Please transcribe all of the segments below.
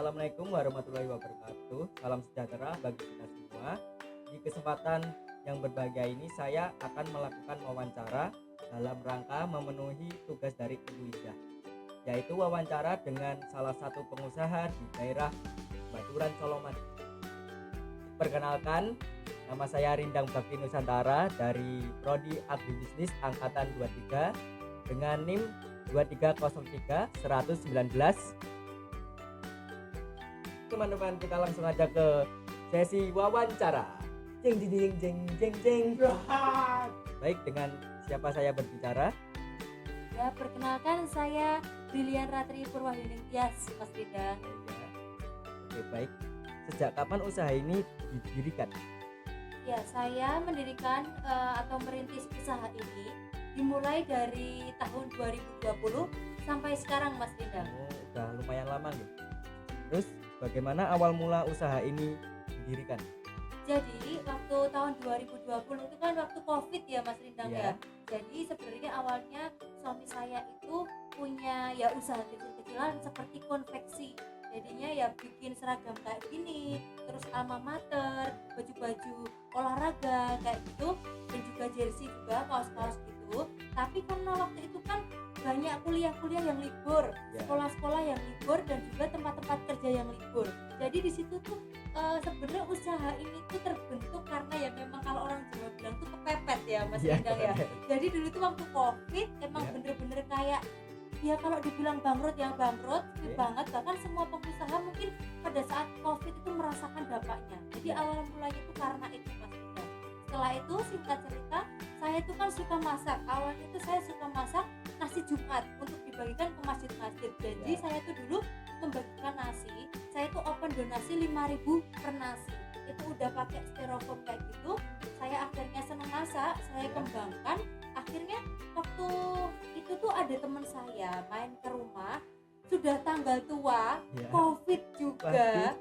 Assalamualaikum warahmatullahi wabarakatuh. Salam sejahtera bagi kita semua. Di kesempatan yang berbahagia ini saya akan melakukan wawancara dalam rangka memenuhi tugas dari Ibu Ida, yaitu wawancara dengan salah satu pengusaha di daerah Baturan Soloman. Perkenalkan, nama saya Rindang Bakti Nusantara dari Prodi Agribisnis Angkatan 23 dengan NIM 2303 119. Teman-teman, kita langsung aja ke sesi wawancara. Jeng jeng jeng jeng jeng. Baik, dengan siapa saya berbicara? Ya, perkenalkan saya Brilian Ratri Purwahyuning Tias, Mas Rida. Ya. Oke, baik. Sejak kapan usaha ini didirikan? Ya, saya mendirikan atau merintis usaha ini dimulai dari tahun 2020 sampai sekarang, Mas Rida. Oh, udah lumayan lama nih. Terus bagaimana awal mula usaha ini didirikan? Jadi waktu tahun 2020 itu kan waktu Covid ya, Mas Rindang Ya. ya. Jadi sebenarnya awalnya suami saya itu punya ya usaha kecil-kecilan seperti konveksi. Jadinya ya bikin seragam kayak gini, terus alma mater, baju-baju olahraga kayak gitu, dan juga jersey juga, kaos-kaos gitu. Tapi karena waktu itu kan banyak kuliah-kuliah yang libur, Ya. sekolah-sekolah yang libur, dan juga tempat-tempat kerja yang libur. Jadi di situ tuh sebenarnya usaha ini tuh terbentuk karena ya memang kalau orang Jawa bilang tuh kepepet ya, Mas Ya, Rindang ya. kepepet. Jadi dulu tuh waktu Covid emang Ya. bener-bener kayak ya kalau dibilang bangkrut ya bangkrut Oke. banget, bahkan semua pengusaha mungkin pada saat Covid itu merasakan dampaknya. Jadi Ya. awal mulanya itu karena itu, Mas Rindang. Setelah itu singkat cerita, saya tuh kan suka masak. Awalnya itu saya suka masak nasi Jumat untuk dibagikan ke masjid-masjid. Jadi Ya. saya tuh dulu membagikan nasi, saya tuh open donasi 5.000 per nasi. Itu udah pakai styrofoam kayak gitu. Saya akhirnya seneng masak, saya Ya. kembangkan. Akhirnya waktu itu tuh ada teman saya main ke rumah, sudah tanggal tua, Ya. Covid juga.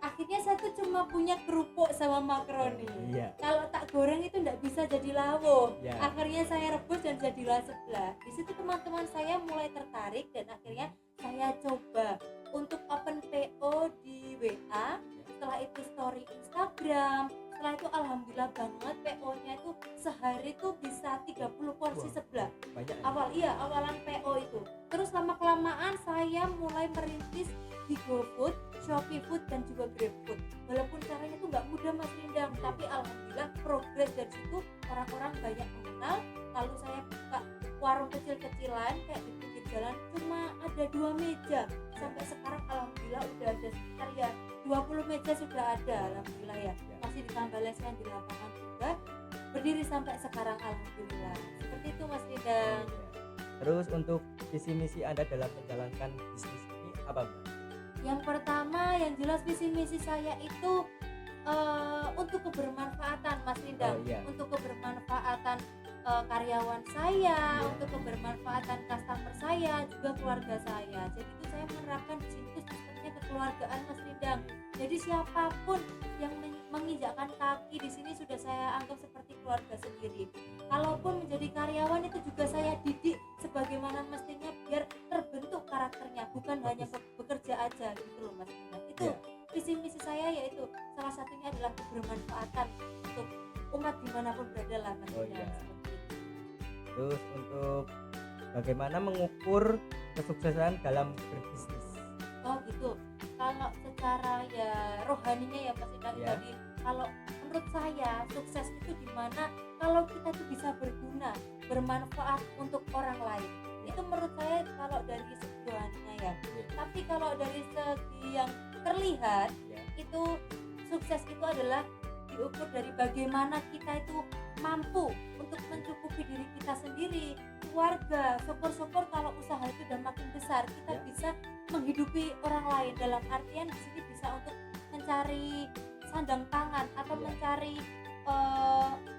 Akhirnya saya tuh cuma punya kerupuk sama makaroni. Iya. Kalau tak goreng itu nggak bisa jadi lawuh. Ya. Akhirnya saya rebus dan jadilah sebelah. Di situ teman-teman saya mulai tertarik dan akhirnya saya coba untuk open PO di WA. Setelah itu story Instagram. Setelah itu alhamdulillah banget PO-nya itu sehari tuh bisa 30 porsi Wah. sebelah. Banyak. Awalan PO itu. Terus lama kelamaan saya mulai merintis di GoFood, Shopee Food, dan juga GrabFood. Walaupun caranya itu nggak mudah, Mas Rindang, tapi alhamdulillah progres dari situ, orang-orang banyak mengenal. Lalu saya buka warung kecil-kecilan kayak di pinggir jalan, cuma ada 2 meja. Sampai sekarang alhamdulillah udah ada sekitar ya 20 meja sudah ada, alhamdulillah ya. Masih ditambah lesnya di lapangan juga. Berdiri sampai sekarang alhamdulillah. Seperti itu, Mas Rindang. Terus untuk visi misi Anda dalam menjalankan bisnis ini apa, Mbak? Yang pertama, yang jelas visi misi saya itu untuk kebermanfaatan, Mas Rindang. Oh, iya. Untuk kebermanfaatan karyawan saya, Iya. untuk kebermanfaatan customer saya, juga keluarga saya. Jadi itu saya menerapkan di sini tuh sistemnya kekeluargaan, Mas Rindang. Jadi siapapun yang menginjakkan kaki di sini sudah saya anggap seperti keluarga sendiri. Kalaupun menjadi karyawan itu juga saya didik sebagaimana mestinya biar terbentuk karakternya, bukan hanya bekerja aja gitu loh, Mas Rindang. Itu Ya. visi misi saya, yaitu salah satunya adalah kebermanfaatan untuk umat dimanapun berada lah, Mas Oh, Rindang. iya. Seperti itu. Terus untuk bagaimana mengukur kesuksesan dalam berbisnis? Oh gitu. Kalau secara ya rohaninya ya, Mas Rindang, Ya. tadi kalau menurut saya sukses itu dimana kalau kita tuh bisa berguna, bermanfaat untuk orang lain. Itu menurut saya kalau dari segi rohaninya ya. Ya. Tapi kalau dari segi yang terlihat, Ya. itu sukses itu adalah diukur dari bagaimana kita itu mampu untuk mencukupi diri kita sendiri, keluarga. Syukur-syukur kalau usaha itu udah makin besar, kita Ya. bisa menghidupi orang lain, dalam artian di sini bisa untuk mencari sandang pangan atau Ya. mencari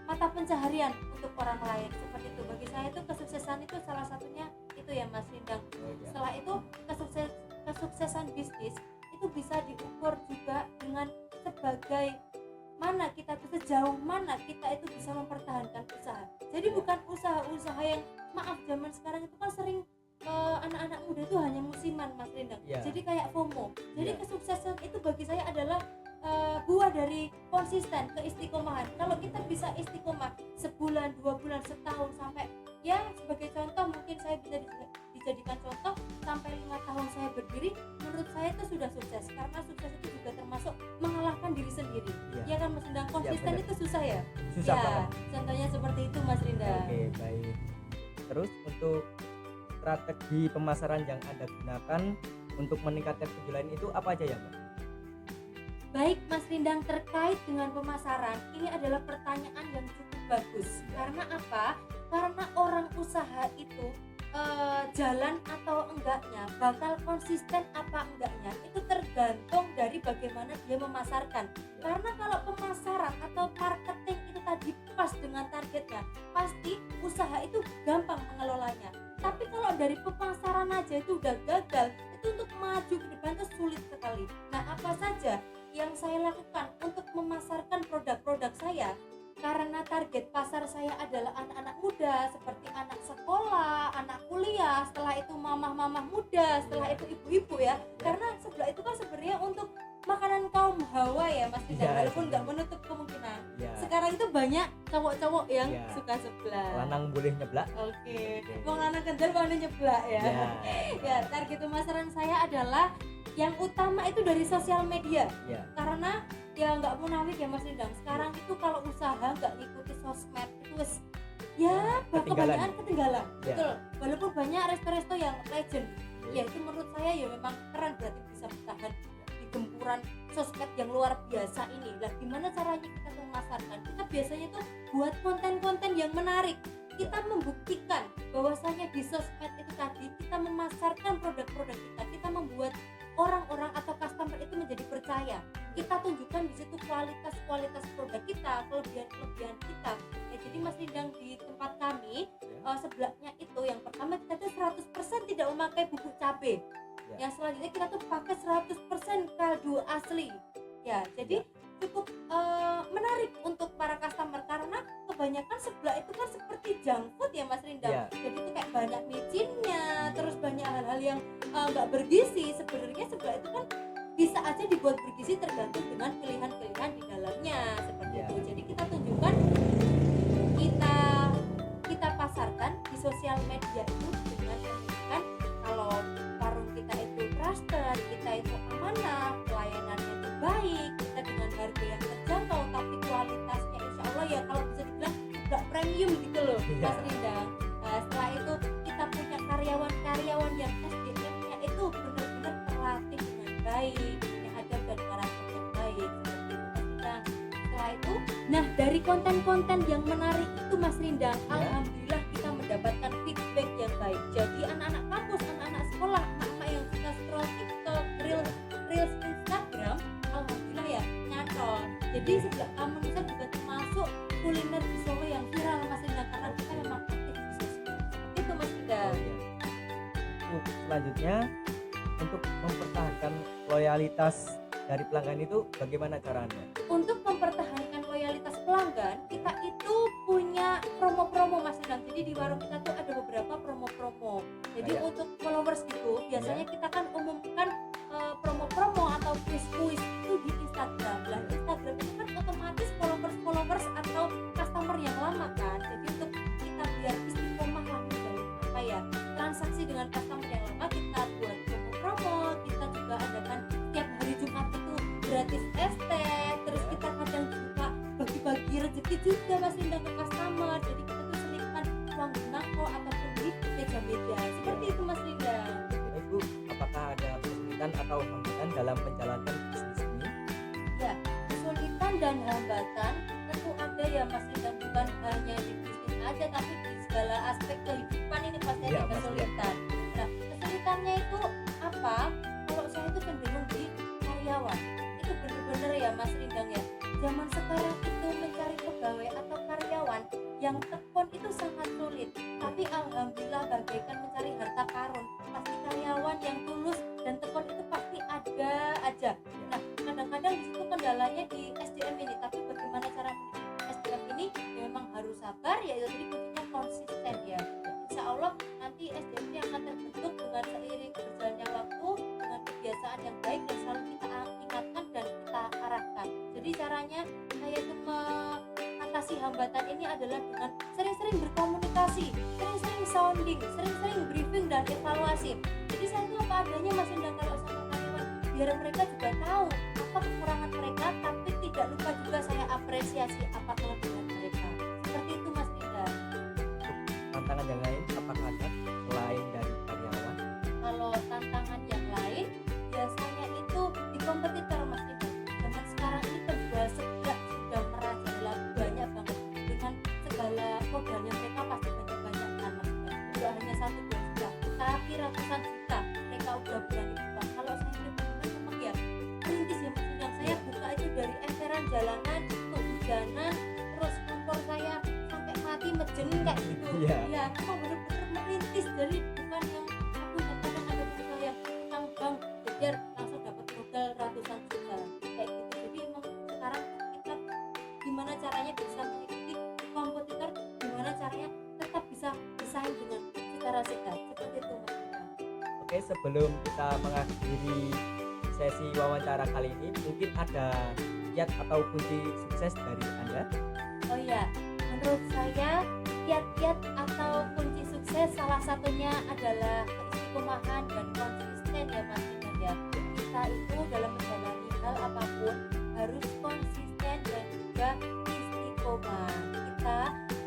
mata pencaharian untuk orang lain. Seperti itu. Bagi saya itu kesuksesan itu salah satunya itu ya, Mas Rindang. Oh, ya. Setelah itu kesuksesan bisnis itu bisa diukur juga dengan sebagai mana kita tuh, sejauh mana kita itu bisa mempertahankan usaha. Jadi Ya. bukan usaha-usaha yang maaf zaman sekarang itu kan sering anak-anak muda itu hanya musiman Mas Rindang. Iya. Jadi kayak FOMO. Jadi Iya. kesuksesan itu bagi saya adalah buah dari konsisten, keistiqomahan. Kalau kita bisa istiqomah sebulan, 2 bulan, setahun, sampai ya sebagai contoh mungkin saya bisa dijadikan contoh sampai 5 tahun saya berdiri, menurut saya itu sudah sukses, karena sukses itu juga termasuk mengalahkan diri sendiri. Iya. Ya kan Mas Rindang, konsisten benar. itu susah ya. Susah Ya, banget. contohnya seperti itu Mas Rindang. Oke, baik. Terus untuk strategi pemasaran yang Anda gunakan untuk meningkatkan penjualan itu apa aja ya, Mbak? Baik Mas Rindang, terkait dengan pemasaran, ini adalah pertanyaan yang cukup bagus. Karena apa? Karena orang usaha itu jalan atau enggaknya, bakal konsisten apa enggaknya, itu tergantung dari bagaimana dia memasarkan. Karena kalau pemasaran atau marketing itu tadi pas dengan targetnya, pasti usaha itu gampang mengelolanya. Tapi kalau dari pemasaran aja itu udah gagal, itu untuk maju ke depan itu sulit sekali. Nah, apa saja yang saya lakukan untuk memasarkan produk-produk saya? Karena target pasar saya adalah anak-anak muda, seperti anak sekolah, anak kuliah, setelah itu mamah-mamah muda, setelah itu ibu-ibu ya. Karena sebelah itu kan sebenarnya untuk makanan kaum hawa ya Mas Rizal, Iya, walaupun nggak menutup kemungkinan. Ya, Sekarang itu banyak cowok-cowok yang Iya. suka sebelah. lanang boleh nyeblak. Oke, mau lanang kendal mau nyeblak ya. Ya, Ya, target pemasaran saya adalah yang utama itu dari sosial media. ya, Karena ya nggak munafik ya Mas Rindang, sekarang itu kalau usaha nggak ngikuti sosmed itu wes ya kebanyakan ketinggalan. Ya. Betul, walaupun banyak resto-resto yang legend ya, itu menurut saya ya memang keren, berarti bisa bertahan di gempuran sosmed yang luar biasa ini. Lah gimana caranya kita memasarkan? Kita biasanya tuh buat konten-konten yang menarik. Kita membuktikan bahwasanya di sosmed itu tadi kita memasarkan produk-produk kita, kita membuat orang-orang atau customer itu menjadi percaya. Kita tunjukkan di situ kualitas produk kita, kelebihan kita. Ya, jadi Mas Rindang, di tempat kami sebelahnya itu yang pertama kita tuh 100% tidak memakai bubuk cabai. Ya. Yang selanjutnya kita tuh pakai 100% kaldu asli. Ya, jadi cukup menarik untuk para customer, karena kebanyakan sebelah itu kan seperti junk food ya Mas Rindang. Ya. Jadi itu kayak banyak micinnya, terus banyak hal-hal yang nggak bergizi. Sebenarnya sebelah itu kan bisa aja dibuat bergizi tergantung dengan pilihan-pilihan di dalamnya seperti Ya. itu. Jadi kita tunjukkan, kita pasarkan di sosial media itu dengan menunjukkan kalau warung kita itu trusted, kita itu amanah, pelayanannya itu baik, kita dengan harga yang terjangkau, tapi kualitasnya insya Allah ya kalau bisa dibilang nggak premium gitu loh Iya. Mas Rindang. Nah, setelah itu kita punya karyawan-karyawan yang SDM-nya itu benar-benar terlatih dengan baik, punya adab dan karakter yang baik seperti itu Mas Rindang. Setelah itu, nah dari konten-konten yang menarik itu Mas Rindang, Ya. alhamdulillah kita mendapatkan feedback yang baik. Jadi anak-anak kampus, anak-anak sekolah, emak-emak yang suka scroll TikTok, Reels Instagram, alhamdulillah ya nyantol. Jadi sebelah Manusia juga termasuk kuliner di Solo yang viral Mas Rindang, karena kita memang aktif di sosial. Itu Mas Rindang. Selanjutnya, untuk mempertahankan loyalitas dari pelanggan itu bagaimana caranya? Untuk mempertahankan loyalitas pelanggan, kita itu punya promo-promo Mas Rindang. Jadi di warung kita tuh ada beberapa promo-promo. Jadi Kayak? untuk followers gitu, biasanya kita kan umumkan promo-promo atau kuis-kuis itu di Instagram. Lah Instagram itu kan otomatis followers atau customer yang lama kan. Jadi untuk kita biar istiqomah lah menjalin apa ya, transaksi dengan customer yang lama, kita buat promo-promo. Kita juga adakan tiap hari Jumat itu gratis es teh, terus kita kadang juga bagi-bagi rezeki juga Mas Rindang ke customer. Jadi kita tuh selipkan uang di mangkok ataupun di meja-meja seperti itu Mas Rindang. Ibu, apakah ada kesulitan atau hambatan dalam menjalankan bisnis ini? Ya, kesulitan dan hambatan tentu ada ya Mas Rindang, bukan hanya di bisnis aja tapi di segala aspek kehidupan ini pasti Iya, ada Mas, kesulitan. Nah, kesulitannya itu apa? Kalau saya itu cenderung di karyawan. Itu bener-bener ya Mas Rindang ya. Zaman sekarang itu mencari pegawai atau karyawan yang tekun itu sangat sulit. Tapi alhamdulillah bagaikan mencari harta karun. Pasti karyawan yang tulus dan tekun itu pasti ada aja. Nah, kadang-kadang di situ kendalanya di SDM ini. Tapi bagaimana cara mendidik SDM ini? Ya memang harus sabar, ya itu tadi kuncinya konsisten ya. Insya Allah nanti SDM ini akan terbentuk hambatan ini adalah dengan sering-sering berkomunikasi, sering-sering sounding, sering-sering briefing dan evaluasi. Jadi saya itu apa adanya Mas Indang kalau sama karyawan, biar mereka juga tahu apa kekurangan mereka, tapi tidak lupa juga saya apresiasi apa kelebihan mereka. Seperti itu Mas Indang. Tantangan yang lain apakah ada selain dari karyawan? Kalau tantangan yang lain biasanya itu di kompetitor Mas Indang. Zaman sekarang ini penjual seblak sudah merajalela banyak banget dengan segala modalnya mereka pasti banyak kan Mas Indang. Tidak hanya 1-2 juta, tapi ratusan juta mereka udah berani buka. Kalau saya pribadi memang ya perintis ya Mas Indang. Saya buka itu dari emperan jalanan, kehujanan, terus kompor saya sampai mati mejen kayak gitu. Iya. Ya, memang benar-benar merintis, jadi bukan yang aku kadang ada modal yang utang bank biar langsung dapat modal ratusan juta kayak gitu. Jadi emang sekarang tuh kita gimana caranya bisa mengikuti kompetitor, gimana caranya tetap bisa bersaing dengan secara sehat, seperti itu Mas Indang. Oke, sebelum kita mengakhiri sesi wawancara kali ini, mungkin ada kiat atau kunci sukses dari Anda? Oh iya, menurut saya kiat-kiat atau kunci sukses salah satunya adalah keistiqomahan dan konsisten ya Mas Indang ya. Kita itu dalam menjalani hal apapun harus konsisten dan juga istiqomah. Kita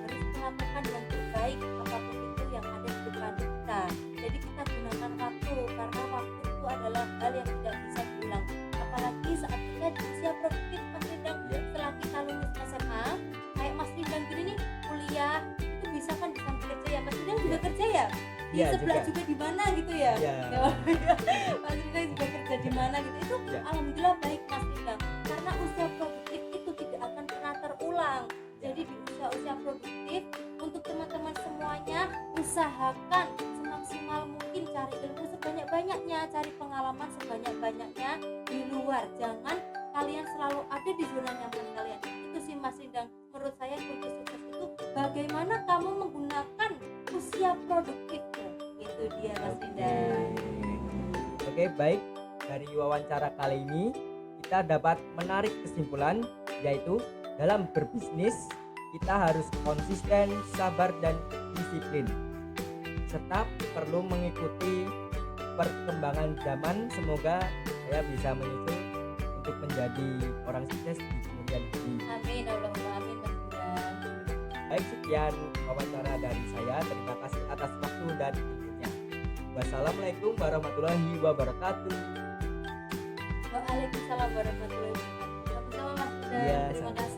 harus melakukan yang terbaik apapun itu yang ada di depan kita. Jadi kita gunakan waktu, karena waktu itu adalah hal yang tidak bisa diulang. Apalagi saat kita di usia produktif Mas Indang, Iya. setelah kita lulus SMA kayak Mas Indang gini nih, kuliah itu bisa kan bisa kerja ya. Mas Indang juga kerja ya di Iya, sebelah juga. juga di mana gitu ya. Iya. Mas Indang juga kerja di mana gitu, itu Iya. alhamdulillah baik Mas Indang, karena usia produktif itu tidak akan pernah terulang. Jadi di usia produktif untuk teman-teman semuanya usahakan semaksimal mungkin cari ilmu sebanyak-banyaknya, cari pengalaman sebanyak-banyaknya di luar. Jangan kalian selalu ada di zona nyaman kalian. Itu sih Mas Indang, menurut saya kunci sukses itu bagaimana kamu menggunakan usia produktifmu. Itu dia Mas Indang. Oke, baik. Dari wawancara kali ini kita dapat menarik kesimpulan, yaitu dalam berbisnis kita harus konsisten, sabar dan disiplin, serta perlu mengikuti perkembangan zaman. Semoga saya bisa menyusul untuk menjadi orang sukses di kemudian hari. Amin, Allahumma amin Mas Indang. Baik, sekian wawancara dari saya. Terima kasih atas waktu dan ilmunya. Wassalamualaikum warahmatullahi wabarakatuh. Waalaikumsalam warahmatullahi wabarakatuh. Sama-sama Mas Indang. Iya, Terima sama-sama. kasih.